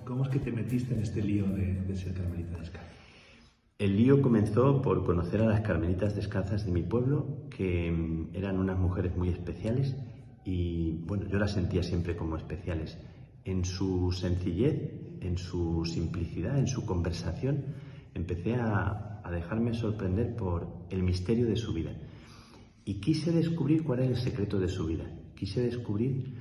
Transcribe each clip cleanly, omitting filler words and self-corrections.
cómo es que te metiste en este lío de ser carmelita descalza? El lío comenzó por conocer a las carmelitas descalzas de mi pueblo, que eran unas mujeres muy especiales y bueno, yo las sentía siempre como especiales. En su sencillez, en su simplicidad, en su conversación, empecé a dejarme sorprender por el misterio de su vida. Y quise descubrir cuál era el secreto de su vida. Quise descubrir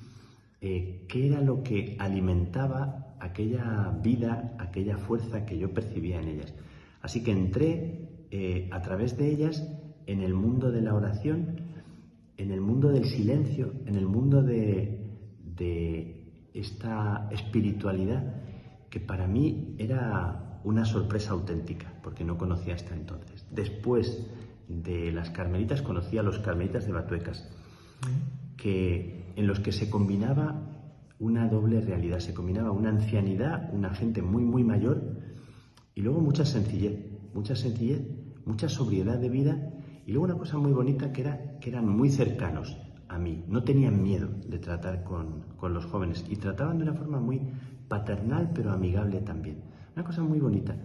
qué era lo que alimentaba aquella vida, aquella fuerza que yo percibía en ellas. Así que entré a través de ellas en el mundo de la oración, en el mundo del silencio, en el mundo de esta espiritualidad que para mí era una sorpresa auténtica, porque no conocía hasta entonces. Después de las carmelitas conocí a los carmelitas de Batuecas, en los que se combinaba una doble realidad, se combinaba una ancianidad, una gente muy, muy mayor, y luego mucha sencillez, mucha sobriedad de vida, y luego una cosa muy bonita que eran muy cercanos a mí, no tenían miedo de tratar con los jóvenes, y trataban de una forma muy paternal pero amigable también, una cosa muy bonita,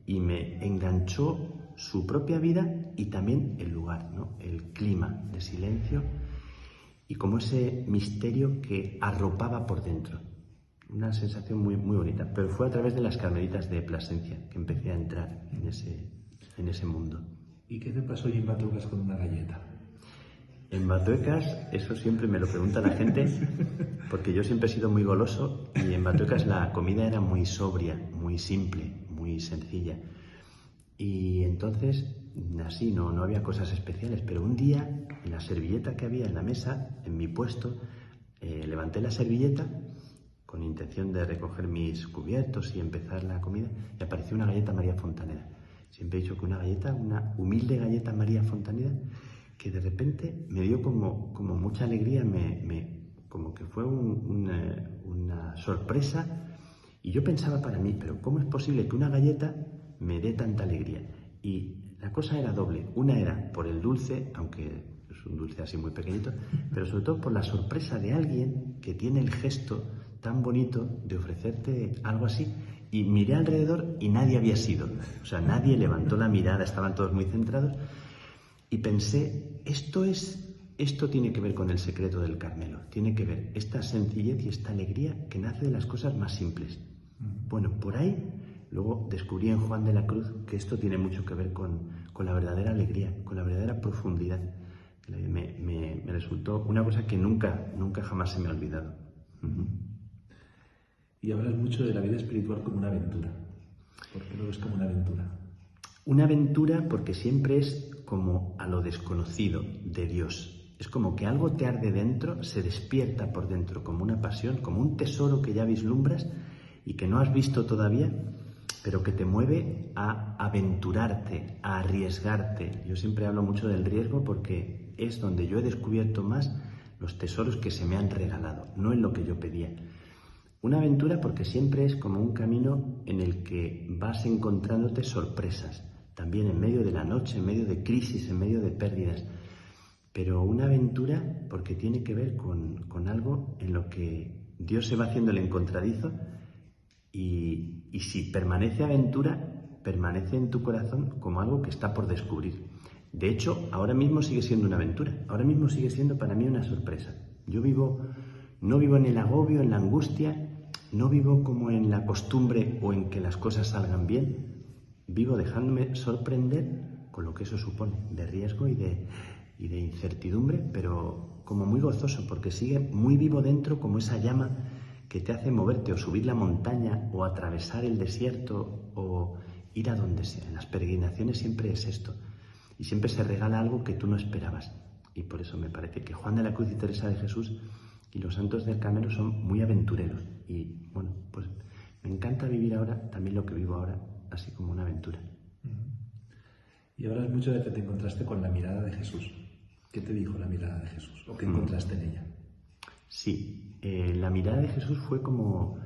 y me enganchó su propia vida y también el lugar, ¿no? El clima de silencio y como ese misterio que arropaba por dentro. Una sensación muy, muy bonita, pero fue a través de las carmelitas de Plasencia que empecé a entrar en ese mundo. ¿Y qué te pasó allí en Batuecas con una galleta? En Batuecas, eso siempre me lo pregunta la gente, porque yo siempre he sido muy goloso y en Batuecas la comida era muy sobria, muy simple, muy sencilla. Y entonces, así, no había cosas especiales, pero un día, en la servilleta que había en la mesa, en mi puesto, levanté la servilleta con intención de recoger mis cubiertos y empezar la comida, y apareció una galleta María Fontaneda. Siempre he dicho que una galleta, una humilde galleta María Fontaneda, que de repente me dio como mucha alegría, como que fue una sorpresa, y yo pensaba para mí, pero ¿cómo es posible que una galleta me dé tanta alegría? Y la cosa era doble. Una era por el dulce, aunque es un dulce así muy pequeñito, pero sobre todo por la sorpresa de alguien que tiene el gesto tan bonito de ofrecerte algo así. Y miré alrededor y nadie había sido. O sea, nadie levantó la mirada, estaban todos muy centrados. Y pensé, esto tiene que ver con el secreto del Carmelo. Tiene que ver esta sencillez y esta alegría que nace de las cosas más simples. Bueno, por ahí luego descubrí en Juan de la Cruz que esto tiene mucho que ver con la verdadera alegría, con la verdadera profundidad. Me resultó una cosa que nunca jamás se me ha olvidado. Y hablas mucho de la vida espiritual como una aventura. ¿Por qué lo ves como una aventura? Una aventura porque siempre es como a lo desconocido de Dios. Es como que algo te arde dentro, se despierta por dentro como una pasión, como un tesoro que ya vislumbras y que no has visto todavía, pero que te mueve a aventurarte, a arriesgarte. Yo siempre hablo mucho del riesgo porque es donde yo he descubierto más los tesoros que se me han regalado, no en lo que yo pedía. Una aventura porque siempre es como un camino en el que vas encontrándote sorpresas, también en medio de la noche, en medio de crisis, en medio de pérdidas. Pero una aventura porque tiene que ver con algo en lo que Dios se va haciendo el encontradizo y si permanece aventura, permanece en tu corazón como algo que está por descubrir. De hecho, ahora mismo sigue siendo una aventura, ahora mismo sigue siendo para mí una sorpresa. Yo no vivo en el agobio, en la angustia, no vivo como en la costumbre o en que las cosas salgan bien. Vivo dejándome sorprender con lo que eso supone, de riesgo y de incertidumbre, pero como muy gozoso, porque sigue muy vivo dentro como esa llama que te hace moverte o subir la montaña o atravesar el desierto o ir a donde sea. En las peregrinaciones siempre es esto y siempre se regala algo que tú no esperabas. Y por eso me parece que Juan de la Cruz y Teresa de Jesús y los santos del Carmelo son muy aventureros. Y bueno, pues me encanta vivir ahora, también lo que vivo ahora, así como una aventura. Y hablas mucho de que te encontraste con la mirada de Jesús. ¿Qué te dijo la mirada de Jesús? ¿O qué encontraste en ella? Sí, la mirada de Jesús fue como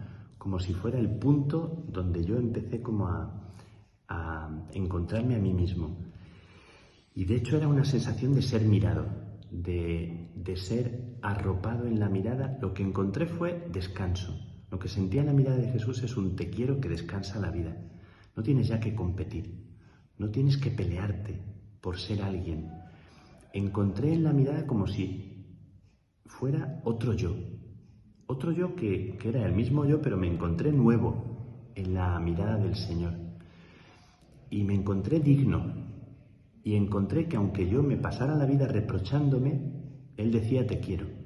si fuera el punto donde yo empecé como a encontrarme a mí mismo. Y de hecho era una sensación de ser mirado, de ser arropado en la mirada. Lo que encontré fue descanso. Lo que sentía en la mirada de Jesús es un te quiero que descansa la vida. No tienes ya que competir, no tienes que pelearte por ser alguien. Encontré en la mirada como si fuera otro yo que era el mismo yo, pero me encontré nuevo en la mirada del Señor. Y me encontré digno, y encontré que aunque yo me pasara la vida reprochándome, Él decía te quiero.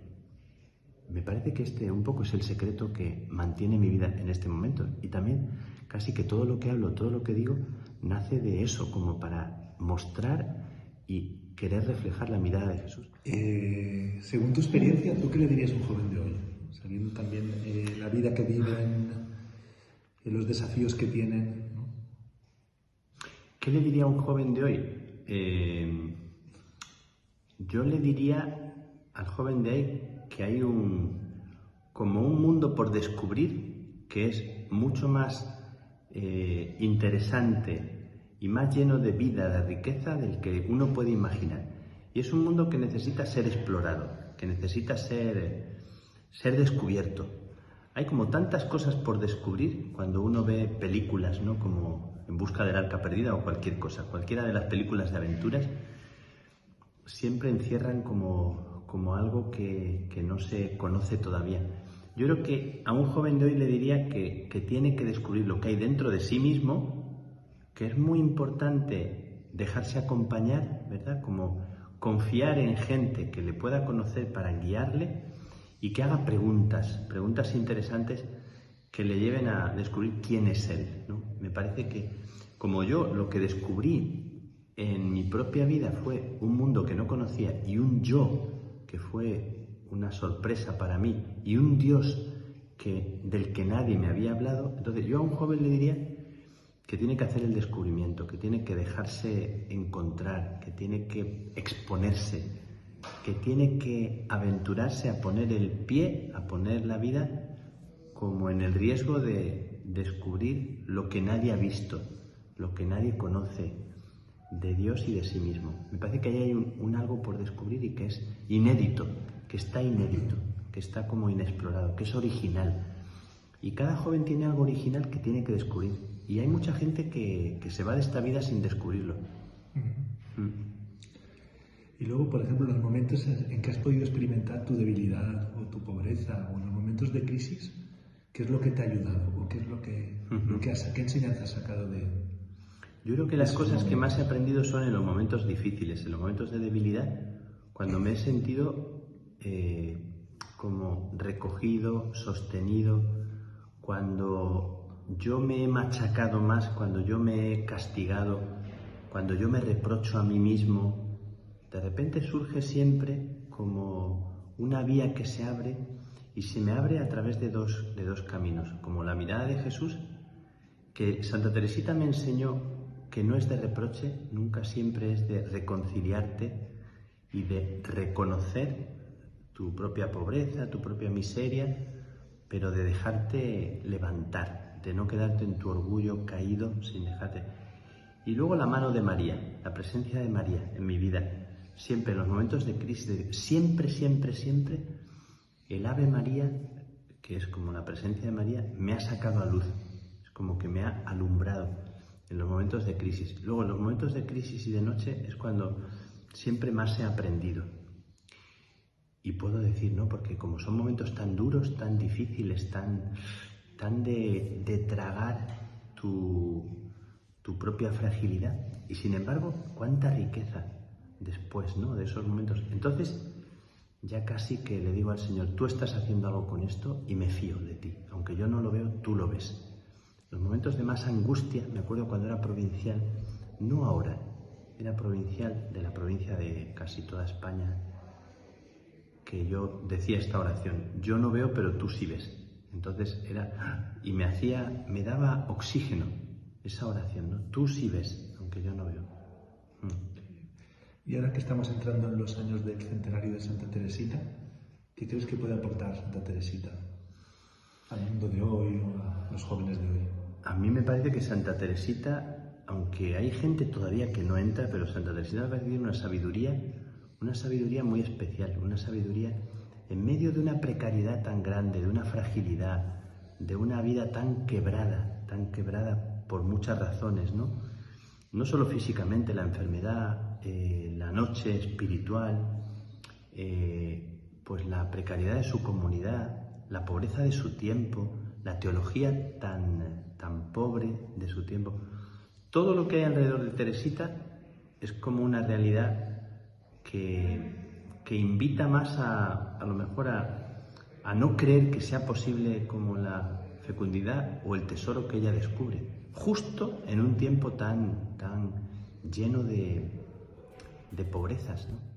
Me parece que este un poco es el secreto que mantiene mi vida en este momento. Y también casi que todo lo que hablo, todo lo que digo, nace de eso, como para mostrar y querer reflejar la mirada de Jesús. Según tu experiencia, ¿tú qué le dirías a un joven de hoy? Sabiendo también la vida que viven, los desafíos que tienen, ¿no? ¿Qué le diría a un joven de hoy? Yo le diría al joven de hoy que hay como un mundo por descubrir que es mucho más interesante y más lleno de vida, de riqueza del que uno puede imaginar. Y es un mundo que necesita ser explorado, que necesita ser descubierto. Hay como tantas cosas por descubrir cuando uno ve películas, ¿no? Como En busca del arca perdida o cualquier cosa. Cualquiera de las películas de aventuras siempre encierran como algo que no se conoce todavía. Yo creo que a un joven de hoy le diría que tiene que descubrir lo que hay dentro de sí mismo, que es muy importante dejarse acompañar, ¿verdad? Como confiar en gente que le pueda conocer para guiarle y que haga preguntas interesantes que le lleven a descubrir quién es él, ¿no? Me parece que, como yo, lo que descubrí en mi propia vida fue un mundo que no conocía y un yo que fue una sorpresa para mí y un Dios del que nadie me había hablado. Entonces yo a un joven le diría que tiene que hacer el descubrimiento, que tiene que dejarse encontrar, que tiene que exponerse, que tiene que aventurarse a poner el pie, a poner la vida como en el riesgo de descubrir lo que nadie ha visto, lo que nadie conoce de Dios y de sí mismo. Me parece que ahí hay un algo por descubrir y que es inédito, que está como inexplorado, que es original. Y cada joven tiene algo original que tiene que descubrir. Y hay mucha gente que se va de esta vida sin descubrirlo. Y luego, por ejemplo, los momentos en que has podido experimentar tu debilidad o tu pobreza, o en los momentos de crisis, ¿qué es lo que te ha ayudado? ¿O qué es qué enseñanza has sacado de...? Yo creo que las cosas que más he aprendido son en los momentos difíciles, en los momentos de debilidad, cuando me he sentido como recogido, sostenido, cuando yo me he machacado más, cuando yo me he castigado, cuando yo me reprocho a mí mismo. De repente surge siempre como una vía que se abre y se me abre a través de dos caminos, como la mirada de Jesús, que Santa Teresita me enseñó que no es de reproche, nunca, siempre es de reconciliarte y de reconocer tu propia pobreza, tu propia miseria, pero de dejarte levantar, de no quedarte en tu orgullo caído sin dejarte. Y luego la mano de María, la presencia de María en mi vida. Siempre en los momentos de crisis, siempre, el Ave María, que es como la presencia de María, me ha sacado a luz, es como que me ha alumbrado en los momentos de crisis. Luego en los momentos de crisis y de noche es cuando siempre más he aprendido. Y puedo decir, ¿no? Porque como son momentos tan duros, tan difíciles, tan de tragar tu propia fragilidad, y sin embargo, cuánta riqueza después, ¿no? De esos momentos. Entonces, ya casi que le digo al Señor, tú estás haciendo algo con esto y me fío de ti. Aunque yo no lo veo, tú lo ves. Los momentos de más angustia, me acuerdo cuando era provincial, no ahora, era provincial de la provincia de casi toda España, que yo decía esta oración, yo no veo, pero tú sí ves. Entonces y me daba oxígeno esa oración, ¿no? Tú sí ves, aunque yo no veo. Y ahora que estamos entrando en los años del centenario de Santa Teresita, ¿qué crees que puede aportar Santa Teresita al mundo de hoy o a los jóvenes de hoy? A mí me parece que Santa Teresita, aunque hay gente todavía que no entra, pero Santa Teresita me parece que tiene una sabiduría muy especial, una sabiduría en medio de una precariedad tan grande, de una fragilidad, de una vida tan quebrada por muchas razones, ¿no? No solo físicamente, la enfermedad, la noche espiritual, pues la precariedad de su comunidad, la pobreza de su tiempo, la teología tan pobre de su tiempo. Todo lo que hay alrededor de Teresita es como una realidad que invita más a lo mejor a no creer que sea posible como la fecundidad o el tesoro que ella descubre, justo en un tiempo tan lleno de pobrezas, ¿no?